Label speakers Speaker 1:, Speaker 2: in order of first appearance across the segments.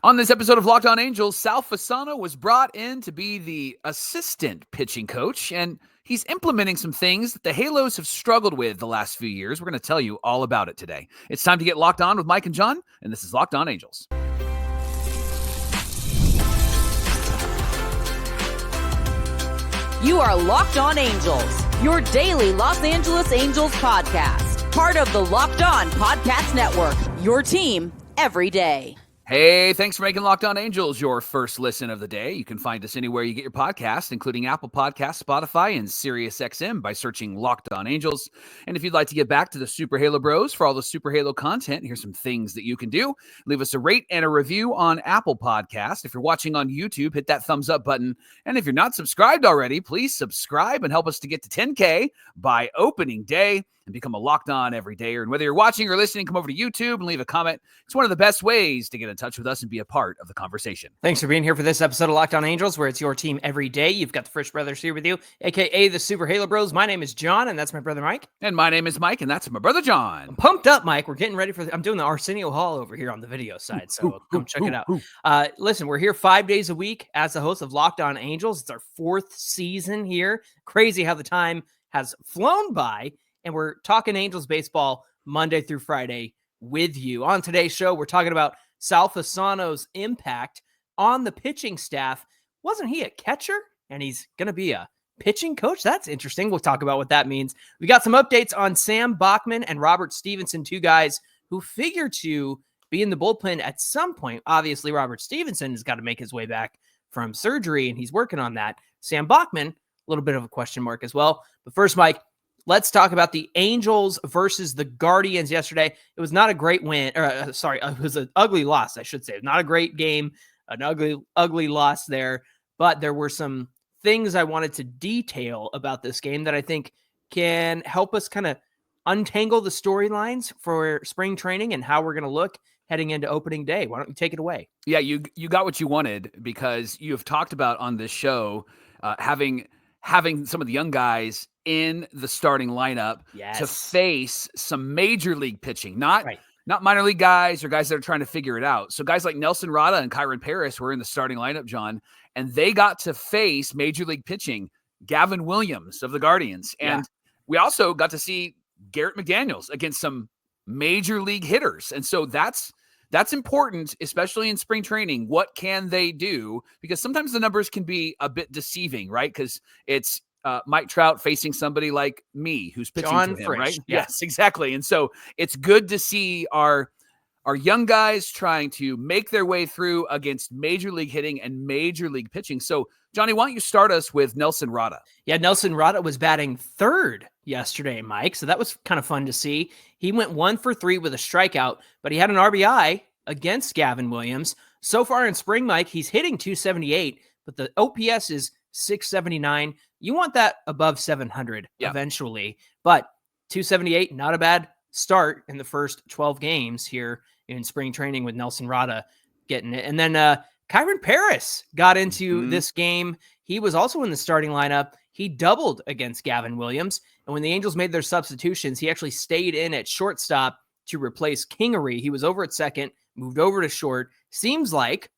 Speaker 1: On this episode of Locked On Angels, Sal Fasano was brought in to be the assistant pitching coach, and he's implementing some things that the Halos have struggled with the last few years. We're going to tell you all about it today. It's time to get locked on with Mike and John, and this is Locked On Angels.
Speaker 2: You are Locked On Angels, your daily Los Angeles Angels podcast. Part of the Locked On Podcast Network, your team every day.
Speaker 1: Hey, thanks for making Locked On Angels your first listen of the day. You can find us anywhere you get your podcasts, including Apple Podcasts, Spotify, and SiriusXM by searching Locked On Angels. And if you'd like to get back to the Super Halo Bros for all the Super Halo content, here's some things that you can do. Leave us a rate and a review on Apple Podcasts. If you're watching on YouTube, hit that thumbs up button. And if you're not subscribed already, please subscribe and help us to get to 10K by opening day and become a Locked On every day. And whether you're watching or listening, come over to YouTube and leave a comment. It's one of the best ways to get in touch with us and be a part of the conversation.
Speaker 3: Thanks for being here for this episode of Locked On Angels, where it's your team every day. You've got the Frisch Brothers here with you, a.k.a. the Super Halo Bros. My name is John, and that's my brother Mike.
Speaker 1: And my name is Mike, and that's my brother John.
Speaker 3: I'm pumped up, Mike. We're getting ready for I'm doing the Arsenio Hall over here on the video side, so come check it out. Listen, we're here 5 days a week as the host of Locked On Angels. It's our fourth season here. Crazy how the time has flown by. And we're talking Angels baseball Monday through Friday with you. On today's show, we're talking about Sal Fasano's impact on the pitching staff. Wasn't he a catcher? And he's going to be a pitching coach? That's interesting. We'll talk about what that means. We got some updates on Sam Bachman and Robert Stephenson, two guys who figure to be in the bullpen at some point. Obviously, Robert Stephenson has got to make his way back from surgery, and he's working on that. Sam Bachman, a little bit of a question mark as well. But first, Mike, let's talk about the Angels versus the Guardians yesterday. It was not a great win. It was an ugly loss, I should say. Not a great game, an ugly loss there. But there were some things I wanted to detail about this game that I think can help us kind of untangle the storylines for spring training and how we're going to look heading into opening day. Why don't you take it away?
Speaker 1: Yeah, you got what you wanted, because you've talked about on this show having some of the young guys in the starting lineup to face some major league pitching, not minor league guys or guys that are trying to figure it out. So guys like Nelson Rada and Kyron Paris were in the starting lineup, John, and they got to face major league pitching, Gavin Williams of the Guardians. And we also got to see Garrett McDaniels against some major league hitters. And so that's important, especially in spring training. What can they do? Because sometimes the numbers can be a bit deceiving, right? Because it's Mike Trout facing somebody like me who's pitching
Speaker 3: John
Speaker 1: to him,
Speaker 3: Frisch.
Speaker 1: right? Yes, exactly. And so it's good to see our young guys trying to make their way through against major league hitting and major league pitching. So, Johnny, why don't you start us with Nelson Rada? Yeah,
Speaker 3: Nelson Rada was batting third yesterday, Mike. So that was kind of fun to see. He went 1 for 3 with a strikeout, but he had an RBI against Gavin Williams. So far in spring, Mike, he's hitting 278, but the OPS is 679. You want that above 700 eventually, but 278, not a bad start in the first 12 games here in spring training with Nelson Rada getting it. And then Kyron Paris got into this game. He was also in the starting lineup. He doubled against Gavin Williams. And when the Angels made their substitutions, he actually stayed in at shortstop to replace Kingery. He was over at second, moved over to short. Seems like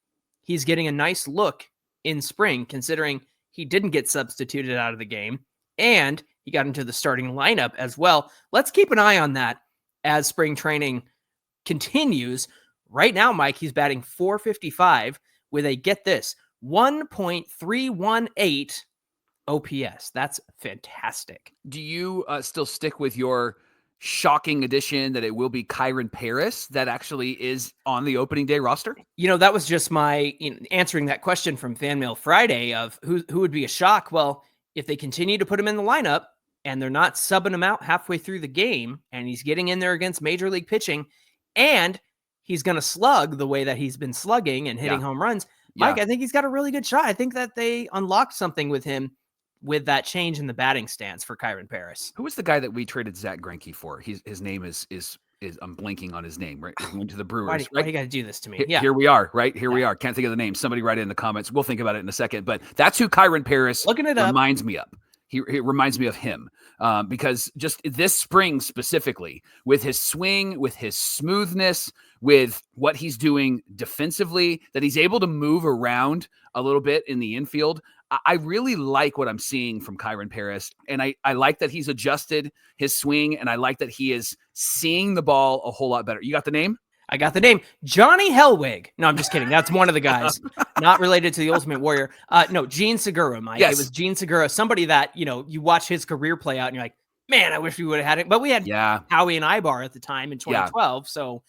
Speaker 3: he's getting a nice look in spring, considering he didn't get substituted out of the game, and he got into the starting lineup as well. Let's keep an eye on that as spring training continues. Right now, Mike, he's batting .455 with a, get this, 1.318 OPS. That's fantastic.
Speaker 1: Do you still stick with your shocking addition that it will be Kyron Paris that actually is on the opening day roster?
Speaker 3: That was just my answering that question from Fan Mail Friday of who would be a shock. Well, if they continue to put him in the lineup and they're not subbing him out halfway through the game, and he's getting in there against major league pitching, and he's going to slug the way that he's been slugging and hitting home runs, Mike, I think he's got a really good shot. I think that they unlocked something with him with that change in the batting stance for Kyron Paris.
Speaker 1: Who was the guy that we traded Zach Greinke for? His name is I'm blanking on his name, right? He went to the Brewers.
Speaker 3: Why do you got to do this to me?
Speaker 1: Here we are, right? Here we are. Can't think of the name. Somebody write it in the comments. We'll think about it in a second. But that's who Kyron Paris reminds me of. he reminds me of him because just this spring specifically, with his swing, with his smoothness, with what he's doing defensively, that he's able to move around a little bit in the infield. I really like what I'm seeing from Kyren Paris, and I like that he's adjusted his swing, and I like that he is seeing the ball a whole lot better. You got the name?
Speaker 3: I got the name. Johnny Hellwig. No, I'm just kidding. That's one of the guys, not related to the Ultimate Warrior. No, Gene Segura, Mike. Yes. It was Gene Segura, somebody that, you watch his career play out and you're like, man, I wish we would have had it. But we had Howie and Ibar at the time in 2012. Yeah. So,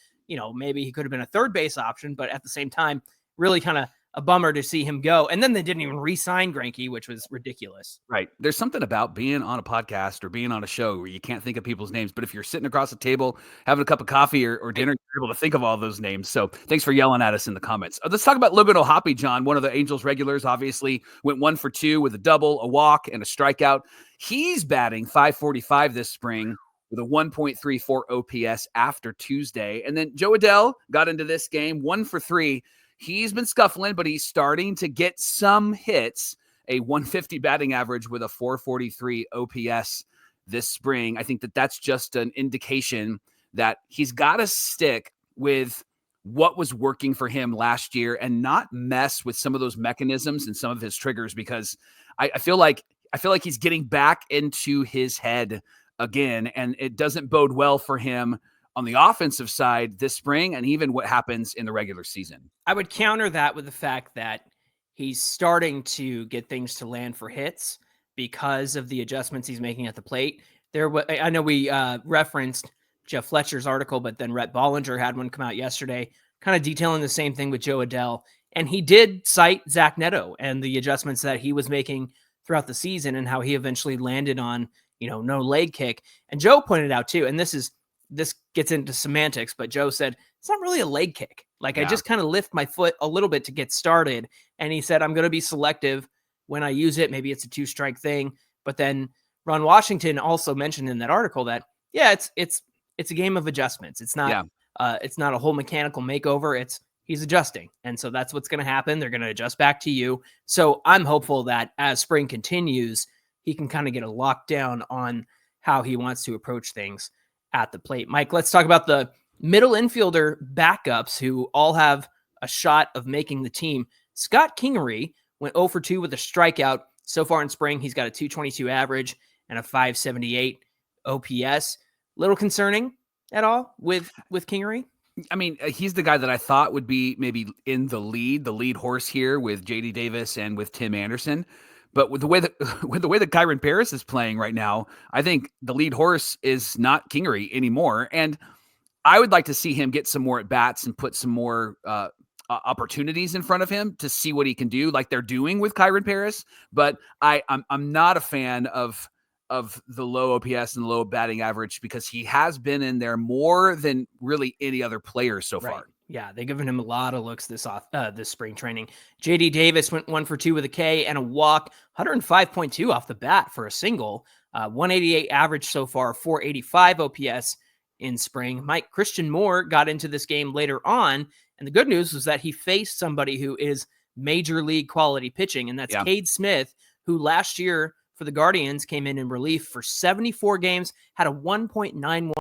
Speaker 3: maybe he could have been a third base option, but at the same time, really kind of a bummer to see him go. And then they didn't even re-sign Greinke, which was ridiculous.
Speaker 1: Right. There's something about being on a podcast or being on a show where you can't think of people's names, but if you're sitting across the table, having a cup of coffee or dinner, you're able to think of all those names. So thanks for yelling at us in the comments. Let's talk about Logan O'Hoppe, John. One of the Angels regulars, obviously went 1 for 2 with a double, a walk, and a strikeout. He's batting .545 this spring with a 1.34 OPS after Tuesday. And then Joe Adell got into this game 1 for 3. He's been scuffling, but he's starting to get some hits, a 150 batting average with a 443 OPS this spring. I think that that's just an indication that he's got to stick with what was working for him last year and not mess with some of those mechanisms and some of his triggers, because I feel like he's getting back into his head again, and it doesn't bode well for him on the offensive side this spring, and even what happens in the regular season.
Speaker 3: I would counter that with the fact that he's starting to get things to land for hits because of the adjustments he's making at the plate. I know we referenced Jeff Fletcher's article, but then Rhett Bollinger had one come out yesterday, kind of detailing the same thing with Joe Adell. And he did cite Zach Neto and the adjustments that he was making throughout the season and how he eventually landed on, no leg kick. And Joe pointed out too, and this gets into semantics, but Joe said, it's not really a leg kick. I just kind of lift my foot a little bit to get started. And he said, I'm going to be selective when I use it. Maybe it's a 2-strike thing. But then Ron Washington also mentioned in that article that, it's a game of adjustments. It's not a whole mechanical makeover. He's adjusting. And so that's what's going to happen. They're going to adjust back to you. So I'm hopeful that as spring continues, he can kind of get a lockdown on how he wants to approach things at the plate. Mike, let's talk about the middle infielder backups who all have a shot of making the team. Scott Kingery went 0 for 2 with a strikeout. So far in spring, he's got a 222 average and a 578 OPS. Little concerning at all with Kingery?
Speaker 1: I mean, he's the guy that I thought would be maybe in the lead horse here with JD Davis and with Tim Anderson. But with the way that Kyren Paris is playing right now, I think the lead horse is not Kingery anymore. And I would like to see him get some more at bats and put some more opportunities in front of him to see what he can do, like they're doing with Kyren Paris. But I'm not a fan of the low OPS and the low batting average, because he has been in there more than really any other player so far.
Speaker 3: Yeah, they've given him a lot of looks this spring training. JD Davis went 1 for 2 with a K and a walk, 105.2 off the bat for a single, 188 average so far, 485 OPS in spring. Mike, Christian Moore got into this game later on, and the good news was that he faced somebody who is major league quality pitching, and that's Cade Smith, who last year for the Guardians came in relief for 74 games, had a 1.91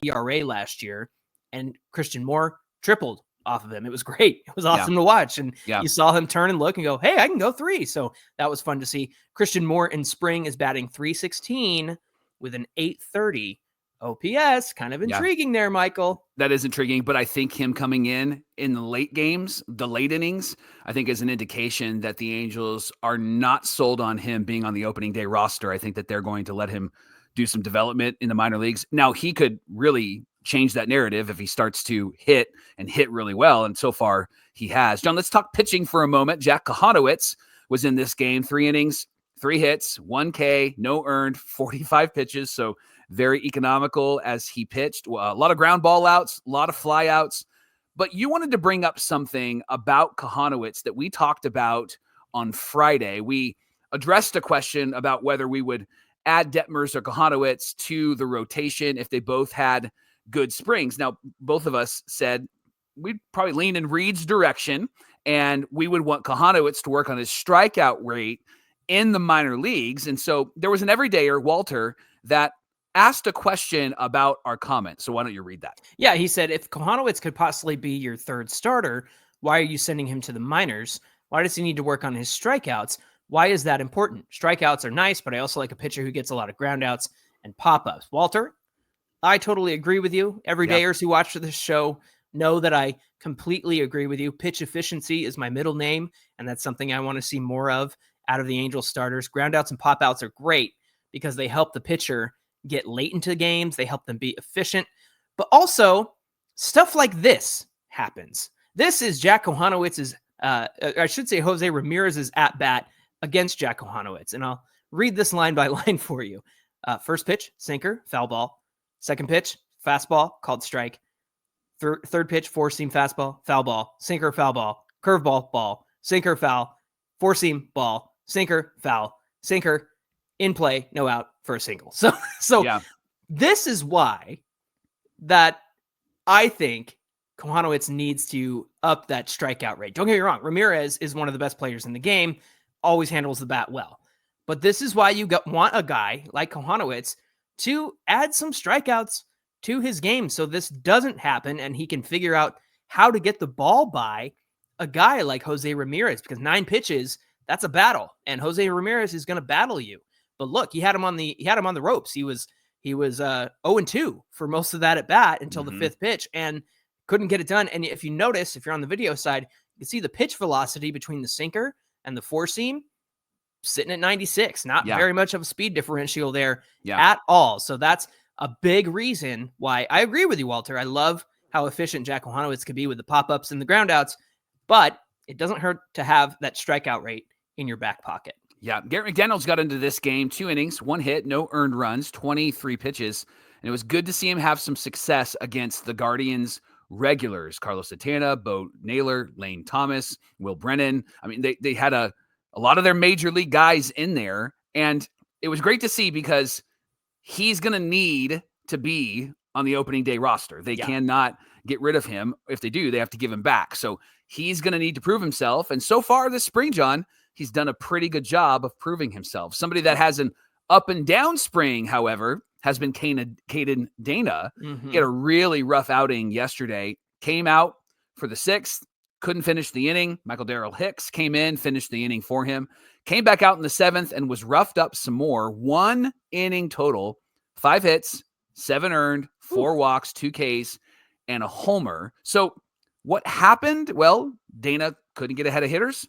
Speaker 3: ERA last year, and Christian Moore tripled off of him. It was great. It was awesome to watch. And you saw him turn and look and go, hey, I can go 3. So that was fun to see. Christian Moore in spring is batting .316 with an .830 OPS. Kind of intriguing there, Michael.
Speaker 1: That is intriguing, but I think him coming in the late games, the late innings, I think is an indication that the Angels are not sold on him being on the opening day roster. I think that they're going to let him do some development in the minor leagues. Now, he could really change that narrative if he starts to hit really well. And so far he has. John, let's talk pitching for a moment. Jack Kochanowicz was in this game, 3 innings, 3 hits, 1 K, no earned, 45 pitches. So very economical as he pitched. A lot of ground ball outs, a lot of fly outs. But you wanted to bring up something about Kochanowicz that we talked about on Friday. We addressed a question about whether we would add Detmers or Kochanowicz to the rotation if they both had good springs. Now, both of us said we'd probably lean in Reed's direction, and we would want Kochanowicz to work on his strikeout rate in the minor leagues. And so there was an everydayer, Walter, that asked a question about our comment. So why don't you read that?
Speaker 3: Yeah, he said, if Kochanowicz could possibly be your third starter, why are you sending him to the minors? Why does he need to work on his strikeouts? Why is that important? Strikeouts are nice, but I also like a pitcher who gets a lot of groundouts and pop-ups. Walter, I totally agree with you. Everydayers who watch this show know that I completely agree with you. Pitch efficiency is my middle name, and that's something I want to see more of out of the Angels starters. Groundouts and pop-outs are great because they help the pitcher get late into games. They help them be efficient. But also, stuff like this happens. This is Jack Kochanowicz's, I should say Jose Ramirez's at-bat against Jack Kochanowicz. And I'll read this line by line for you. First pitch, sinker, foul ball. Second pitch, fastball, called strike. Third pitch, four-seam fastball, foul ball. Sinker, foul ball. Curveball, ball. Sinker, foul. Four-seam, ball. Sinker, foul. Sinker, in play, no out for a single. So this is why that I think Kochanowicz needs to up that strikeout rate. Don't get me wrong. Ramirez is one of the best players in the game, always handles the bat well. But this is why you want a guy like Kochanowicz to add some strikeouts to his game so this doesn't happen and he can figure out how to get the ball by a guy like Jose Ramirez, because 9 pitches, that's a battle. And Jose Ramirez is going to battle you. But look, he had him on the ropes. He was 0-2 for most of that at bat until the 5th pitch and couldn't get it done. And if you notice, if you're on the video side, you can see the pitch velocity between the sinker and the four seam sitting at 96. Not very much of a speed differential there at all. So that's a big reason why I agree with you, Walter. I love how efficient Jack Kochanowicz could be with the pop-ups and the groundouts, but it doesn't hurt to have that strikeout rate in your back pocket.
Speaker 1: Yeah, Garrett McDaniels got into this game, 2 innings, 1 hit, no earned runs, 23 pitches, and it was good to see him have some success against the Guardians regulars, Carlos Santana, Bo Naylor, Lane Thomas, Will Brennan. I mean, they had a lot of their major league guys in there, and it was great to see because he's going to need to be on the opening day roster. They cannot get rid of him. If they do, they have to give him back. So he's going to need to prove himself, and so far this spring, John, he's done a pretty good job of proving himself. Somebody that has an up and down spring, however, has been Caden Dana. He had a really rough outing yesterday. Came out for the 6th, couldn't finish the inning. Michael Darrell Hicks came in, finished the inning for him. Came back out in the 7th and was roughed up some more. 1 inning total, 5 hits, 7 earned, 4 walks, 2 Ks, and a homer. So what happened? Well, Dana couldn't get ahead of hitters.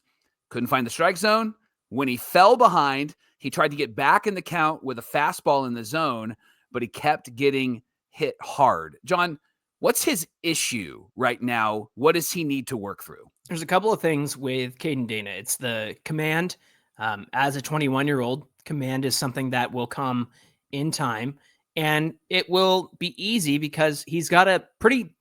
Speaker 1: Couldn't find the strike zone. When he fell behind, he tried to get back in the count with a fastball in the zone, but he kept getting hit hard. John, what's his issue right now? What does he need to work through?
Speaker 3: There's a couple of things with Caden Dana. It's the command. As a 21-year-old, command is something that will come in time, and it will be easy because he's got a pretty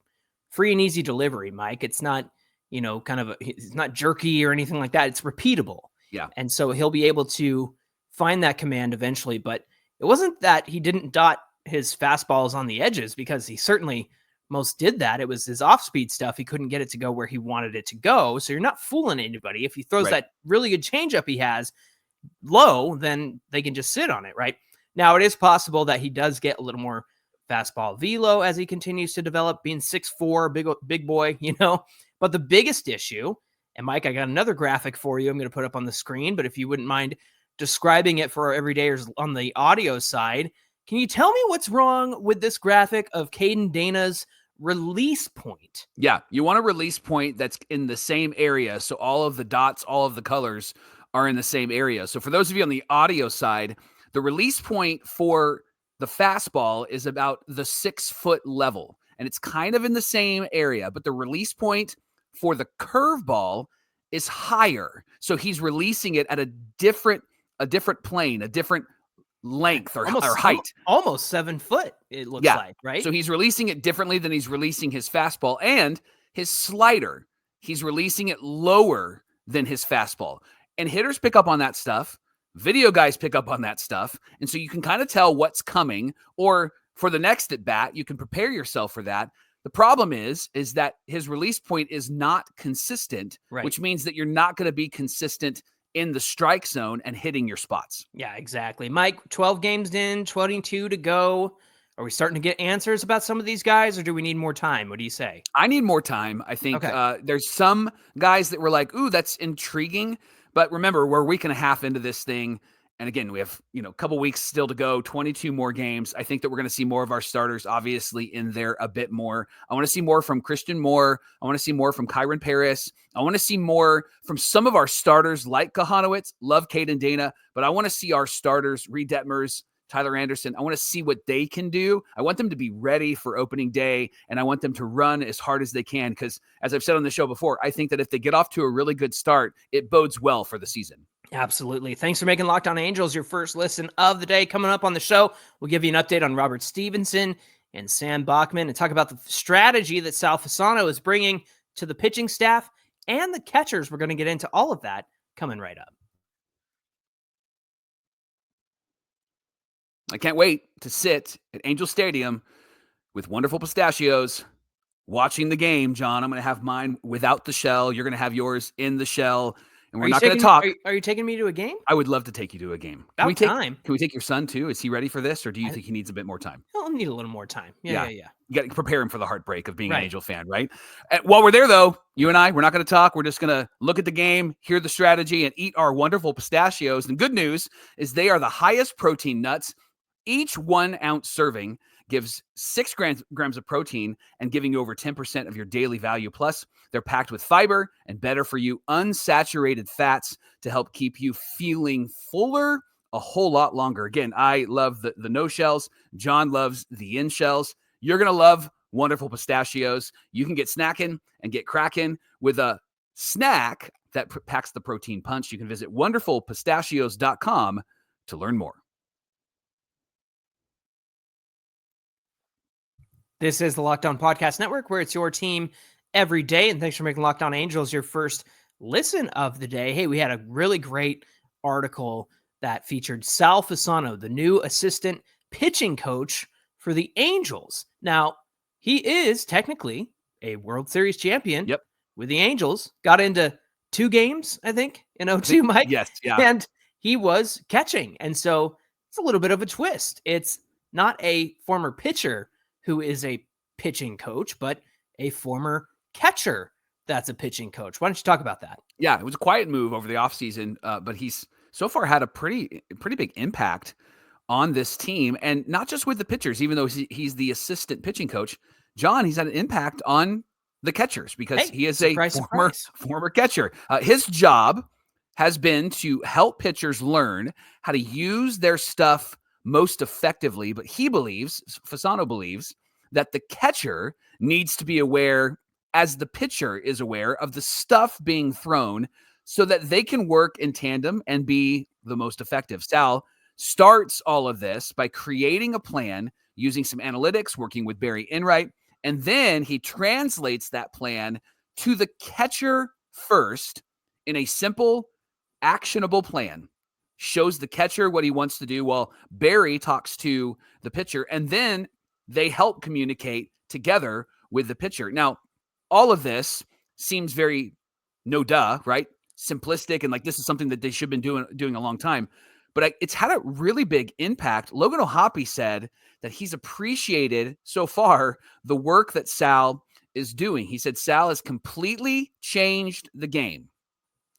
Speaker 3: free and easy delivery, Mike. It's not it's not jerky or anything like that. It's repeatable.
Speaker 1: Yeah.
Speaker 3: And so he'll be able to find that command eventually, but it wasn't that he didn't dot his fastballs on the edges, because he certainly most did that. It was his off-speed stuff. He couldn't get it to go where he wanted it to go. So you're not fooling anybody. If he throws that really good changeup he has low, then they can just sit on it, right? Now, it is possible that he does get a little more fastball velo as he continues to develop, being 6'4", big boy, But the biggest issue, and Mike, I got another graphic for you I'm going to put up on the screen, but if you wouldn't mind describing it for our everydayers on the audio side, can you tell me what's wrong with this graphic of Caden Dana's release point?
Speaker 1: Yeah, you want a release point that's in the same area, so all of the dots, all of the colors are in the same area. So for those of you on the audio side, the release point for the fastball is about the 6-foot level, and it's kind of in the same area, but the release point for the curveball is higher. So he's releasing it at a different plane, a different length or height.
Speaker 3: Almost 7 foot, it looks like, right?
Speaker 1: So he's releasing it differently than he's releasing his fastball, and his slider, he's releasing it lower than his fastball. And hitters pick up on that stuff. Video guys pick up on that stuff. And so you can kind of tell what's coming, or for the next at bat, you can prepare yourself for that. The problem is that his release point is not consistent, which means that you're not going to be consistent in the strike zone and hitting your spots.
Speaker 3: Yeah, exactly. Mike, 12 games in, 22 to go. Are we starting to get answers about some of these guys, or do we need more time? What do you say?
Speaker 1: I need more time. I think
Speaker 3: Okay.
Speaker 1: there's some guys that were like, ooh, that's intriguing. But remember, we're a week and a half into this thing. And again, we have, a couple weeks still to go, 22 more games. I think that we're going to see more of our starters, obviously, in there a bit more. I want to see more from Christian Moore. I want to see more from Kyron Paris. I want to see more from some of our starters like Kochanowicz. Love Caden Dana. But I want to see our starters, Reed Detmers, Tyler Anderson. I want to see what they can do. I want them to be ready for opening day, and I want them to run as hard as they can because, as I've said on the show before, I think that if they get off to a really good start, it bodes well for the season.
Speaker 3: Absolutely. Thanks for making Locked On Angels your first listen of the day. Coming up on the show, we'll give you an update on Robert Stephenson and Sam Bachman and talk about the strategy that Sal Fasano is bringing to the pitching staff and the catchers. We're going to get into all of that coming right up.
Speaker 1: I can't wait to sit at Angel Stadium with wonderful pistachios watching the game, John. I'm going to have mine without the shell. You're going to have yours in the shell. And we're not going to talk.
Speaker 3: Are you taking me to a game?
Speaker 1: I would love to take you to a game.
Speaker 3: Can
Speaker 1: we take your son too? Is he ready for this, or do you think he needs a bit more time?
Speaker 3: He'll need a little more time. Yeah.
Speaker 1: You got to prepare him for the heartbreak of being
Speaker 3: an
Speaker 1: Angel fan, right? And while we're there, though, you and I, we're not going to talk. We're just going to look at the game, hear the strategy, and eat our wonderful pistachios. And good news is they are the highest protein nuts. Each 1 ounce serving gives 6 grams of protein and giving you over 10% of your daily value. Plus, they're packed with fiber and better for you unsaturated fats to help keep you feeling fuller a whole lot longer. Again, I love the no shells. John loves the in shells. You're going to love wonderful pistachios. You can get snackin and get crackin with a snack that packs the protein punch. You can visit wonderfulpistachios.com to learn more.
Speaker 3: This is the Locked On Podcast Network, where it's your team every day. And thanks for making Locked On Angels your first listen of the day. Hey, we had a really great article that featured Sal Fasano, the new assistant pitching coach for the Angels. Now, he is technically a World Series champion with the Angels. Got into 2 games, I think, in 2002, Mike.
Speaker 1: Yes, yeah.
Speaker 3: And he was catching. And so it's a little bit of a twist. It's not a former pitcher who is a pitching coach, but a former catcher that's a pitching coach. Why don't you talk about that?
Speaker 1: Yeah, it was a quiet move over the offseason, but he's so far had a pretty big impact on this team, and not just with the pitchers, even though he's the assistant pitching coach. John, he's had an impact on the catchers because he is a former catcher. His job has been to help pitchers learn how to use their stuff most effectively, but Fasano believes that the catcher needs to be aware, as the pitcher is aware, of the stuff being thrown so that they can work in tandem and be the most effective. Sal starts all of this by creating a plan using some analytics, working with Barry Enright, and then he translates that plan to the catcher first in a simple, actionable plan. Shows the catcher what he wants to do while Barry talks to the pitcher, and then they help communicate together with the pitcher. Now, all of this seems very right? Simplistic, and like this is something that they should have been doing a long time, but it's had a really big impact. Logan O'Hoppe said that he's appreciated so far the work that Sal is doing. He said Sal has completely changed the game.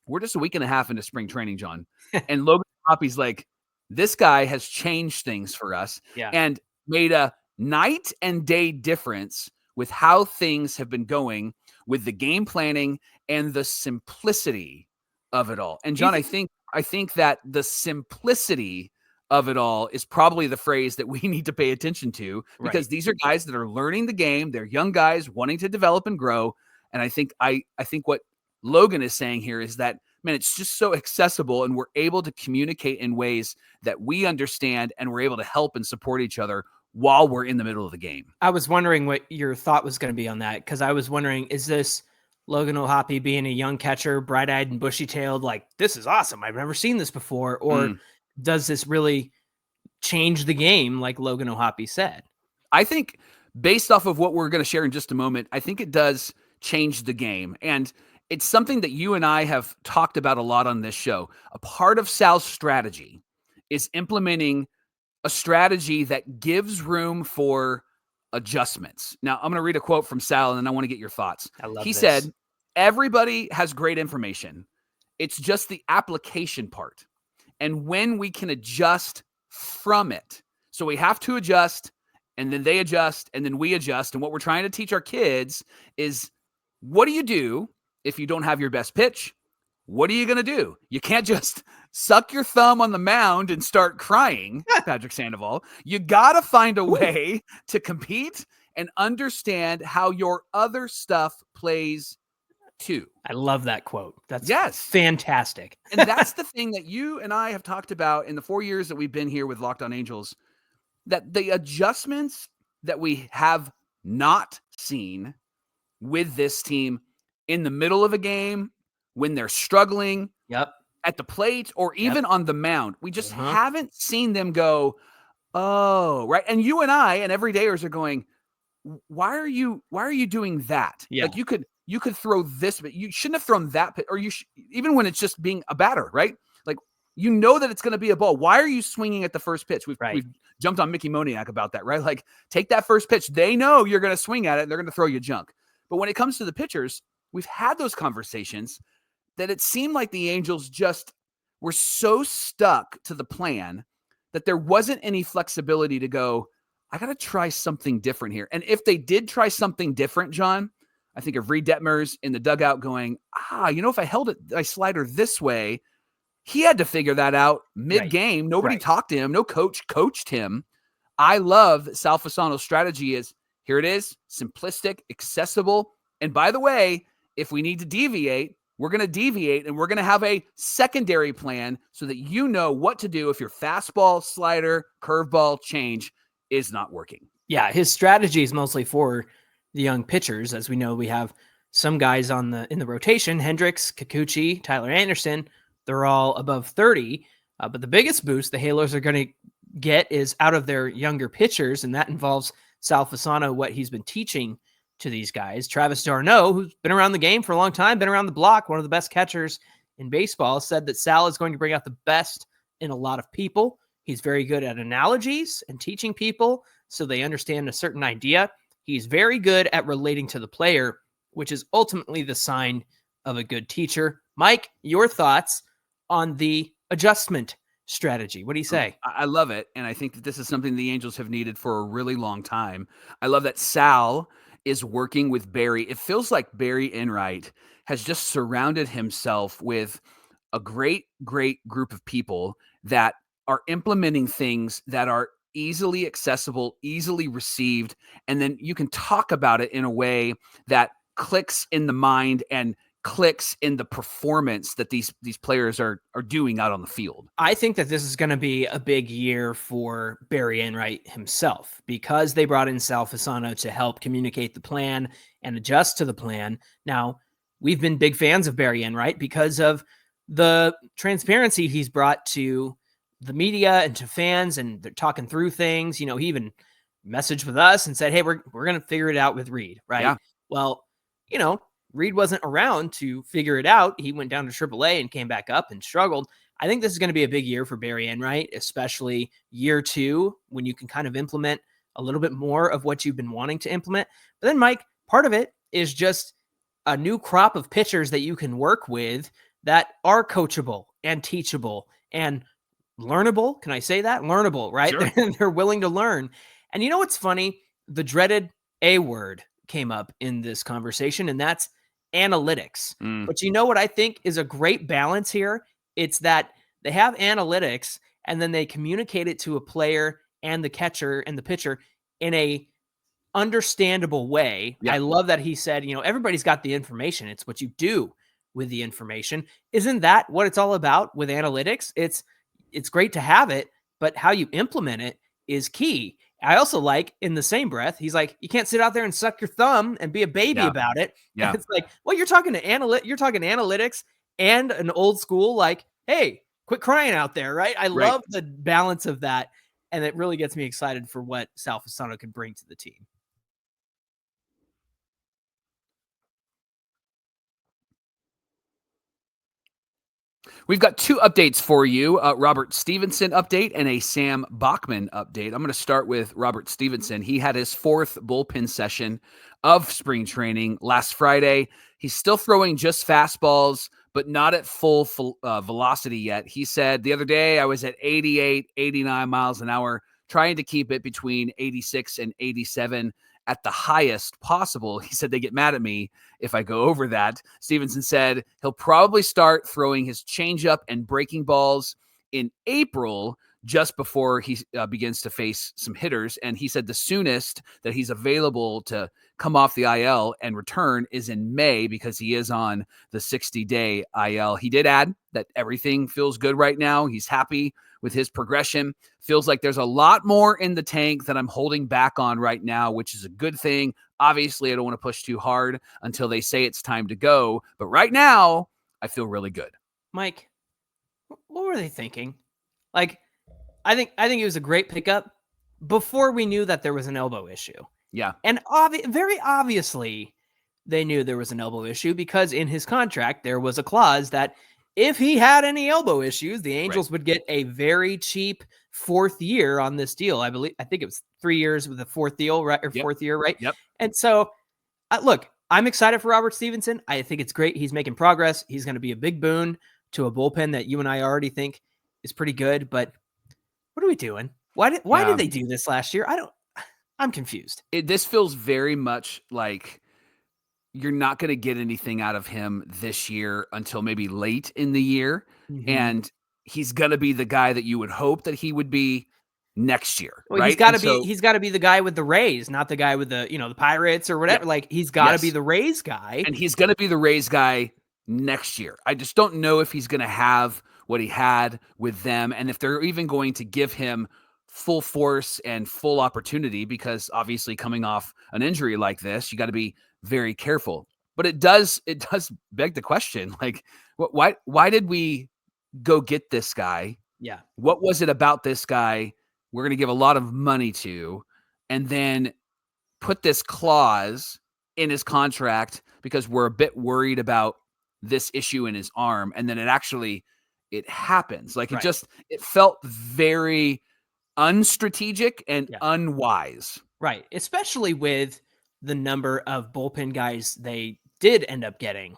Speaker 1: We're just a week and a half into spring training, John, and Logan O'Hoppe's like, this guy has changed things for us and made a night and day difference with how things have been going with the game planning and the simplicity of it all. And John, I think that the simplicity of it all is probably the phrase that we need to pay attention to, because these are guys that are learning the game. They're young guys wanting to develop and grow. And I think what Logan is saying here is that, man, it's just so accessible, and we're able to communicate in ways that we understand, and we're able to help and support each other while we're in the middle of the game.
Speaker 3: I was wondering what your thought was going to be on that, because I was wondering, is this Logan O'Hoppe being a young catcher, bright-eyed and bushy-tailed, like, this is awesome, I've never seen this before, or does this really change the game, like Logan O'Hoppe said?
Speaker 1: I think, based off of what we're going to share in just a moment, I think it does change the game. And it's something that you and I have talked about a lot on this show. A part of Sal's strategy is implementing a strategy that gives room for adjustments. Now, I'm going to read a quote from Sal, and then I want to get your thoughts. He said, everybody has great information. It's just the application part and when we can adjust from it. So we have to adjust, and then they adjust, and then we adjust. And what we're trying to teach our kids is, what do you do if you don't have your best pitch? What are you going to do? You can't just suck your thumb on the mound and start crying, Patrick Sandoval. You got to find a way to compete and understand how your other stuff plays too.
Speaker 3: I love that quote. That's fantastic.
Speaker 1: And that's the thing that you and I have talked about in the 4 years that we've been here with Locked On Angels, that the adjustments that we have not seen with this team in the middle of a game, when they're struggling at the plate or even on the mound, we just haven't seen them go, oh, right. And you and I and everydayers are going, why are you doing that?
Speaker 3: Yeah.
Speaker 1: Like you could throw this, but you shouldn't have thrown that, or even when it's just being a batter, right? Like, you know that it's going to be a ball. Why are you swinging at the first pitch? We've jumped on Mickey Moniak about that, right? Like, take that first pitch. They know you're going to swing at it and they're going to throw you junk. But when it comes to the pitchers, we've had those conversations that it seemed like the Angels just were so stuck to the plan that there wasn't any flexibility to go, I got to try something different here. And if they did try something different, John, I think of Reed Detmers in the dugout going, if I held it, my slider this way, he had to figure that out mid-game. Nobody talked to him. No coach coached him. I love that Sal Fasano's strategy is, here it is, simplistic, accessible. And by the way, if we need to deviate, we're going to deviate, and we're going to have a secondary plan so that you know what to do if your fastball, slider, curveball change is not working.
Speaker 3: Yeah, his strategy is mostly for the young pitchers. As we know, we have some guys in the rotation, Hendricks, Kikuchi, Tyler Anderson. They're all above 30. But the biggest boost the Halos are going to get is out of their younger pitchers, and that involves Sal Fasano, what he's been teaching to these guys. Travis d'Arnaud, who's been around the game for a long time, been around the block, one of the best catchers in baseball, said that Sal is going to bring out the best in a lot of people. He's very good at analogies and teaching people so they understand a certain idea. He's very good at relating to the player, which is ultimately the sign of a good teacher. Mike, your thoughts on the adjustment strategy? What do you say?
Speaker 1: I love it. And I think that this is something the Angels have needed for a really long time. I love that Sal is working with Barry. It feels like Barry Enright has just surrounded himself with a great, great group of people that are implementing things that are easily accessible, easily received, and then you can talk about it in a way that clicks in the mind and clicks in the performance that these players are doing out on the field.
Speaker 3: I think that this is going to be a big year for Barry Enright himself, because they brought in Sal Fasano to help communicate the plan and adjust to the plan. Now, we've been big fans of Barry Enright because of the transparency he's brought to the media and to fans, and they're talking through things. He even messaged with us and said, hey, we're going to figure it out with Reed, right?
Speaker 1: Yeah.
Speaker 3: Well, Reed wasn't around to figure it out. He went down to AAA and came back up and struggled. I think this is going to be a big year for Barry Enright, especially year 2, when you can kind of implement a little bit more of what you've been wanting to implement. But then, Mike, part of it is just a new crop of pitchers that you can work with that are coachable and teachable and learnable. Can I say that? Learnable, right?
Speaker 1: Sure.
Speaker 3: They're willing to learn. And you know what's funny? The dreaded A word came up in this conversation, and that's analytics. But you know what I think is a great balance here? It's that they have analytics, and then they communicate it to a player and the catcher and the pitcher in a understandable way. Yeah. I love that he said, everybody's got the information. It's what you do with the information. Isn't that what it's all about with analytics? It's great to have it, but how you implement it is key. I also like, in the same breath, he's like, you can't sit out there and suck your thumb and be a baby about it.
Speaker 1: Yeah.
Speaker 3: It's like, well, you're talking analytics and an old school, like, hey, quit crying out there, right? I love the balance of that, and it really gets me excited for what Sal Fasano can bring to the team.
Speaker 1: We've got two updates for you, Robert Stephenson update and a Sam Bachman update. I'm going to start with Robert Stephenson. He had his fourth bullpen session of spring training last Friday. He's still throwing just fastballs, but not at full velocity yet. He said, the other day I was at 88, 89 miles an hour, trying to keep it between 86 and 87 at the highest possible. He said they get mad at me if I go over that. Stephenson said he'll probably start throwing his changeup and breaking balls in April, just before he begins to face some hitters. And he said the soonest that he's available to come off the IL and return is in May, because he is on the 60-day IL. He did add that everything feels good right now. He's happy with his progression. Feels like there's a lot more in the tank that I'm holding back on right now, which is a good thing. Obviously, I don't want to push too hard until they say it's time to go. But right now, I feel really good.
Speaker 3: Mike, what were they thinking? Like, I think it was a great pickup before we knew that there was an elbow issue.
Speaker 1: Yeah.
Speaker 3: And very obviously, they knew there was an elbow issue, because in his contract, there was a clause that if he had any elbow issues, the Angels would get a very cheap fourth year on this deal. I think it was 3 years with a fourth deal, right? Or fourth year, right?
Speaker 1: Yep.
Speaker 3: And so, look, I'm excited for Robert Stephenson. I think it's great. He's making progress. He's going to be a big boon to a bullpen that you and I already think is pretty good. But what are we doing? Why did they do this last year? I'm confused.
Speaker 1: This feels very much like you're not going to get anything out of him this year until maybe late in the year. Mm-hmm. And he's going to be the guy that you would hope that he would be next year.
Speaker 3: Well,
Speaker 1: right?
Speaker 3: He's got to be the guy with the Rays, not the guy with the Pirates or whatever. Yeah. Like, he's got to be the Rays guy.
Speaker 1: And he's going to be the Rays guy next year. I just don't know if he's going to have what he had with them, and if they're even going to give him full force and full opportunity, because obviously coming off an injury like this, you got to be very careful. But it does beg the question, like, why did we go get this guy?
Speaker 3: Yeah.
Speaker 1: What was it about this guy we're going to give a lot of money to, and then put this clause in his contract because we're a bit worried about this issue in his arm, and then it happens. Like, it felt very unstrategic and unwise.
Speaker 3: Right. Especially with the number of bullpen guys they did end up getting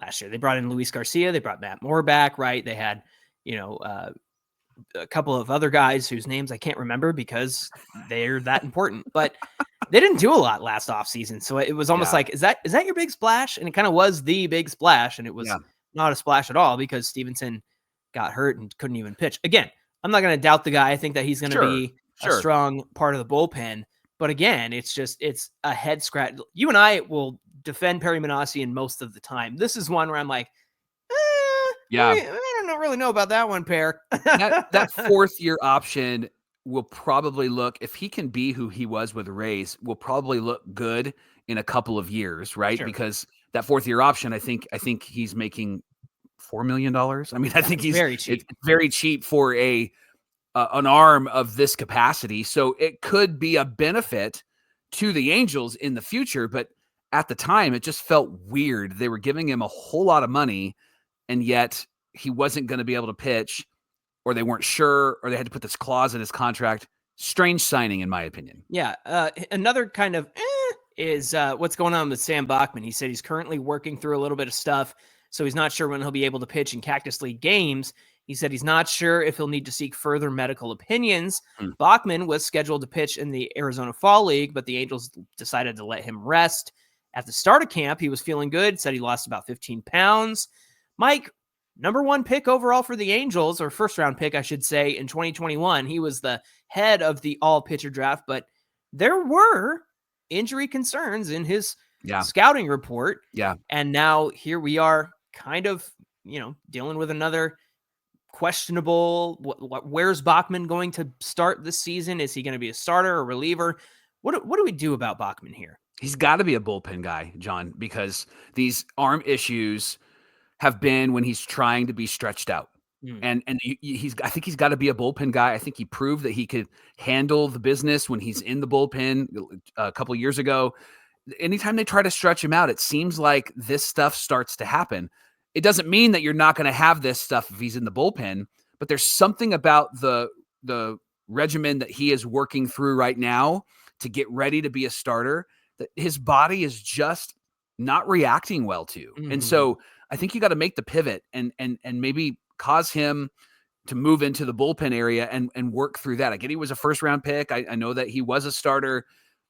Speaker 3: last year. They brought in Luis Garcia. They brought Matt Moore back, right? They had, a couple of other guys whose names I can't remember because they're that important, but they didn't do a lot last offseason. So it was almost like, is that your big splash? And it kind of was the big splash, and it was not a splash at all, because Stephenson got hurt and couldn't even pitch. Again, I'm not going to doubt the guy. I think that he's going to be a strong part of the bullpen. But again, it's a head scratch. You and I will defend Perry Minasian most of the time. This is one where I'm like, I don't really know about that one, Per.
Speaker 1: that fourth year option will probably look, if he can be who he was with the Rays, will probably look good in a couple of years, right? Sure. Because that fourth year option, I think he's making $4 million. I mean, I think he's
Speaker 3: very cheap.
Speaker 1: It's very cheap for an arm of this capacity. So it could be a benefit to the Angels in the future. But at the time, it just felt weird. They were giving him a whole lot of money, and yet he wasn't going to be able to pitch, or they weren't sure, or they had to put this clause in his contract. Strange signing, in my opinion.
Speaker 3: Yeah. Another kind of is what's going on with Sam Bachman. He said he's currently working through a little bit of stuff, so he's not sure when he'll be able to pitch in Cactus League games. He said he's not sure if he'll need to seek further medical opinions. Bachman was scheduled to pitch in the Arizona Fall League, but the Angels decided to let him rest. At the start of camp, he was feeling good, said he lost about 15 pounds. Mike, number one pick overall for the Angels, or first round pick, I should say, in 2021. He was the head of the all pitcher draft, but there were injury concerns in his scouting report.
Speaker 1: Yeah.
Speaker 3: And now here we are kind of, dealing with another questionable. Where's Bachman going to start this season? Is he going to be a starter or reliever? What do we do about Bachman here?
Speaker 1: He's got to be a bullpen guy, John, because these arm issues have been when he's trying to be stretched out. And I think he's got to be a bullpen guy. I think he proved that he could handle the business when he's in the bullpen a couple of years ago. Anytime they try to stretch him out, it seems like this stuff starts to happen. it doesn't mean that you're not going to have this stuff if he's in the bullpen, but there's something about the regimen that he is working through right now to get ready to be a starter that his body is just not reacting well to. Mm-hmm. And so I think you got to make the pivot and maybe cause him to move into the bullpen area and work through that. I get he was a first round pick. I know that he was a starter,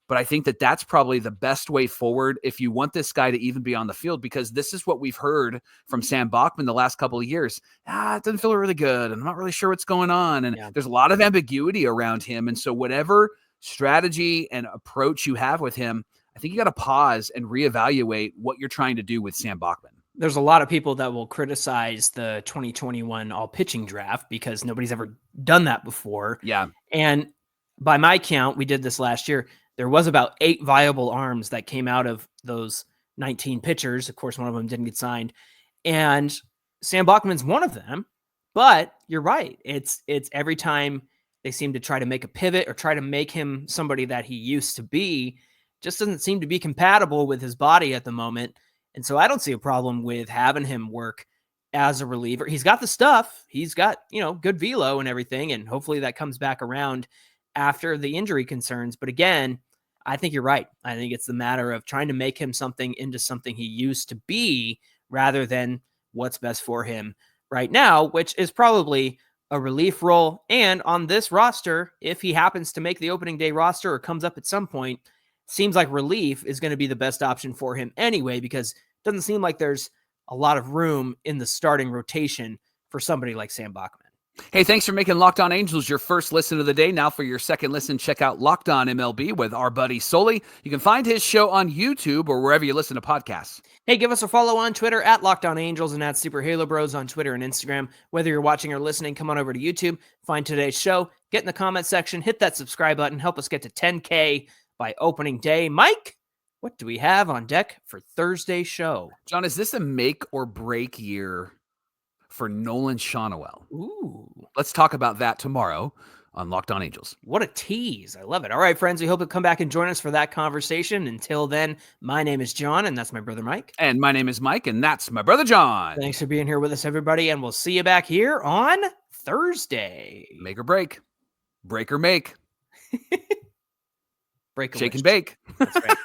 Speaker 1: but I think that that's probably the best way forward if you want this guy to even be on the field, because this is what we've heard from Sam Bachman the last couple of years. It doesn't feel really good. I'm not really sure what's going on. And there's a lot of ambiguity around him. And so whatever strategy and approach you have with him, I think you got to pause and reevaluate what you're trying to do with Sam Bachman.
Speaker 3: There's a lot of people that will criticize the 2021 all pitching draft because nobody's ever done that before.
Speaker 1: Yeah.
Speaker 3: And by my count, we did this last year. There was about 8 viable arms that came out of those 19 pitchers. Of course, one of them didn't get signed. And Sam Bachman's one of them. But you're right. It's every time they seem to try to make a pivot or try to make him somebody that he used to be, just doesn't seem to be compatible with his body at the moment. And so I don't see a problem with having him work as a reliever. He's got the stuff. He's got, good velo and everything. And hopefully that comes back around after the injury concerns. But again, I think you're right. I think it's the matter of trying to make him something into something he used to be rather than what's best for him right now, which is probably a relief role. And on this roster, if he happens to make the opening day roster or comes up at some point, seems like relief is going to be the best option for him anyway, because it doesn't seem like there's a lot of room in the starting rotation for somebody like Sam Bachman.
Speaker 1: Hey, thanks for making Locked On Angels your first listen of the day. Now for your second listen, check out Locked On MLB with our buddy Sully. You can find his show on YouTube or wherever you listen to podcasts.
Speaker 3: Hey, give us a follow on Twitter at Locked On Angels and at Super Halo Bros on Twitter and Instagram. Whether you're watching or listening, come on over to YouTube, find today's show, get in the comment section, hit that subscribe button, help us get to 10K by opening day. Mike, what do we have on deck for Thursday's show?
Speaker 1: John, is this a make or break year for Nolan Shawnuel?
Speaker 3: Ooh.
Speaker 1: Let's talk about that tomorrow on Locked On Angels.
Speaker 3: What a tease. I love it. All right, friends, we hope you'll come back and join us for that conversation. Until then, my name is John, and that's my brother Mike.
Speaker 1: And my name is Mike, and that's my brother John.
Speaker 3: Thanks for being here with us, everybody, and we'll see you back here on Thursday.
Speaker 1: Make or break. Break or make.
Speaker 3: Break or
Speaker 1: Shake and bake.
Speaker 3: That's right.